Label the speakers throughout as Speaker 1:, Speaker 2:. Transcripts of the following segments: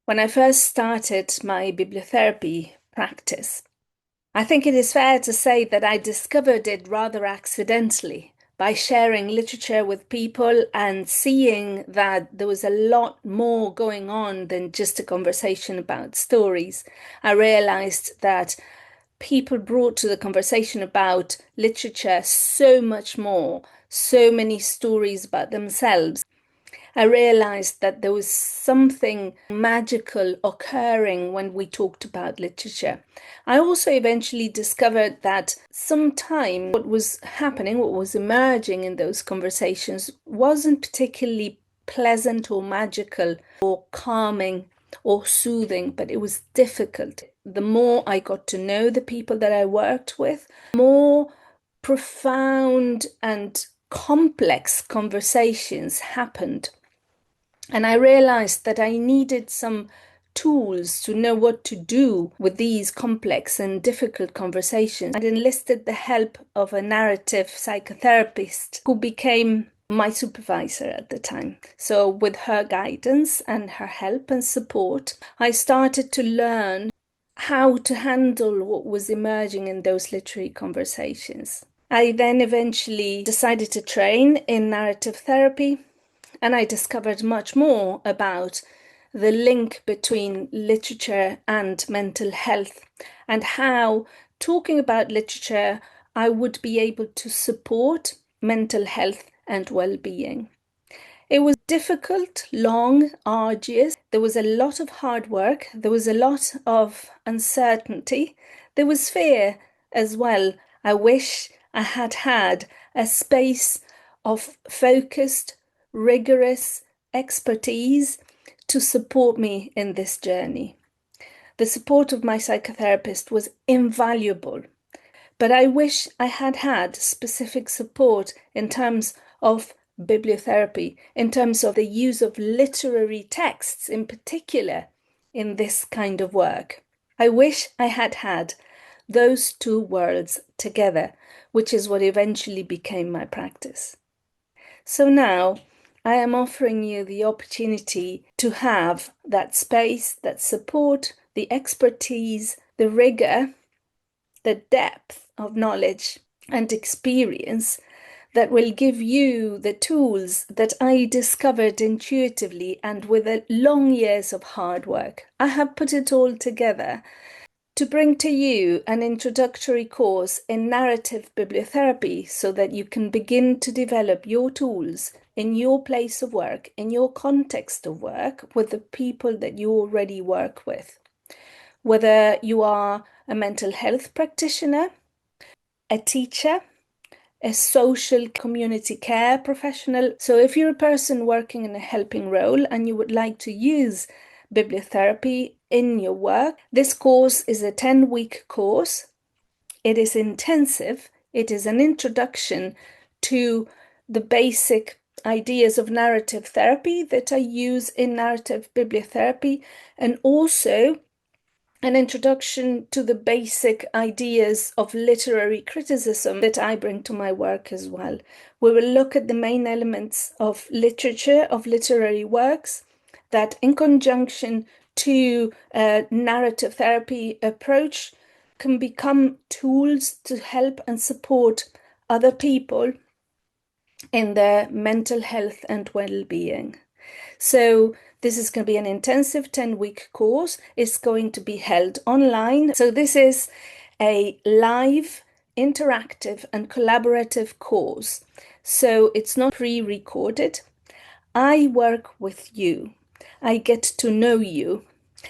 Speaker 1: When I first started my bibliotherapy practice, I think it is fair to say that I discovered it rather accidentally by sharing literature with people and seeing that there was a lot more going on than just a conversation about stories. I realized that people brought to the conversation about literature so much more, so many stories about themselves. I realized that there was something magical occurring when we talked about literature. I also eventually discovered that sometimes what was happening, what was emerging in those conversations, wasn't particularly pleasant or magical or calming or soothing, but it was difficult. The more I got to know the people that I worked with, more profound and complex conversations happened. And I realized that I needed some tools to know what to do with these complex and difficult conversations. I enlisted the help of a narrative psychotherapist who became my supervisor at the time. So, with her guidance and her help and support, I started to learn how to handle what was emerging in those literary conversations. I then eventually decided to train in narrative therapy, and I discovered much more about the link between literature and mental health, and how talking about literature, I would be able to support mental health and well-being. It was difficult, long, arduous. There was a lot of hard work. There was a lot of uncertainty. There was fear as well. I wish I had had a space of focused, rigorous expertise to support me in this journey. The support of my psychotherapist was invaluable, but I wish I had had specific support in terms of bibliotherapy, in terms of the use of literary texts in particular in this kind of work. I wish I had had those two worlds together, which is what eventually became my practice. So now I am offering you the opportunity to have that space, that support, the expertise, the rigor, the depth of knowledge and experience that will give you the tools that I discovered intuitively and with a long years of hard work. I have put it all together to bring to you an introductory course in narrative bibliotherapy so that you can begin to develop your tools in your place of work, in your context of work, with the people that you already work with. Whether you are a mental health practitioner, a teacher, a social community care professional. So if you're a person working in a helping role and you would like to use bibliotherapy in your work, this course is a 10-week course. It is intensive. It is an introduction to the basic ideas of narrative therapy that I use in narrative bibliotherapy, and also an introduction to the basic ideas of literary criticism that I bring to my work as well. We will look at the main elements of literature, of literary works, that in conjunction to a narrative therapy approach can become tools to help and support other people in their mental health and well-being. So this is going to be an intensive 10-week course. It's going to be held online. So this is a live, interactive and collaborative course. So it's not pre-recorded. I work with you. I get to know you.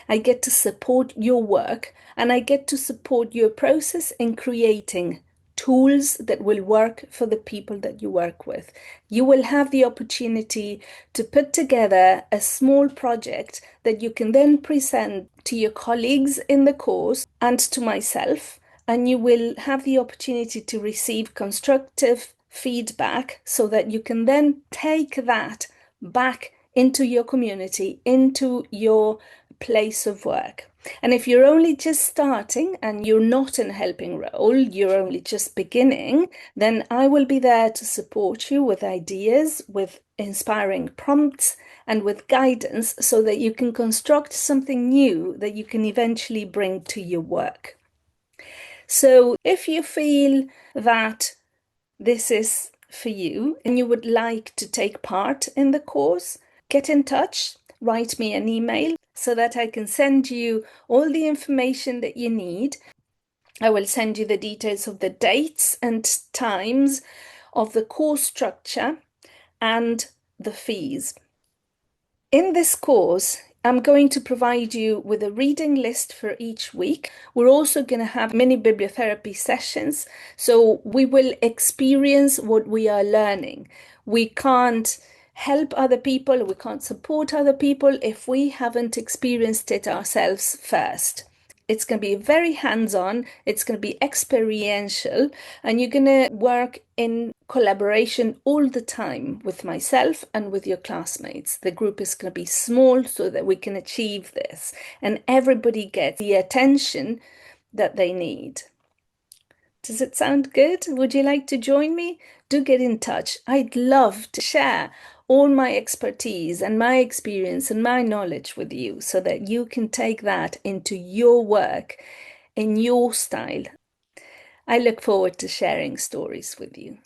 Speaker 1: I get to support your work, and I get to support your process in creating tools that will work for the people that you work with. You will have the opportunity to put together a small project that you can then present to your colleagues in the course and to myself, and you will have the opportunity to receive constructive feedback so that you can then take that back into your community, into your place of work. And if you're only just starting and you're not in a helping role, you're only just beginning, then I will be there to support you with ideas, with inspiring prompts, and with guidance so that you can construct something new that you can eventually bring to your work. So if you feel that this is for you and you would like to take part in the course, get in touch, write me an email so that I can send you all the information that you need. I will send you the details of the dates and times of the course structure and the fees. In this course, I'm going to provide you with a reading list for each week. We're also going to have mini bibliotherapy sessions, so we will experience what we are learning. We can't help other people, we can't support other people if we haven't experienced it ourselves first. It's going to be very hands-on, it's going to be experiential, and you're going to work in collaboration all the time with myself and with your classmates. The group is going to be small so that we can achieve this, and everybody gets the attention that they need. Does it sound good? Would you like to join me? Do get in touch. I'd love to share all my expertise and my experience and my knowledge with you so that you can take that into your work in your style. I look forward to sharing stories with you.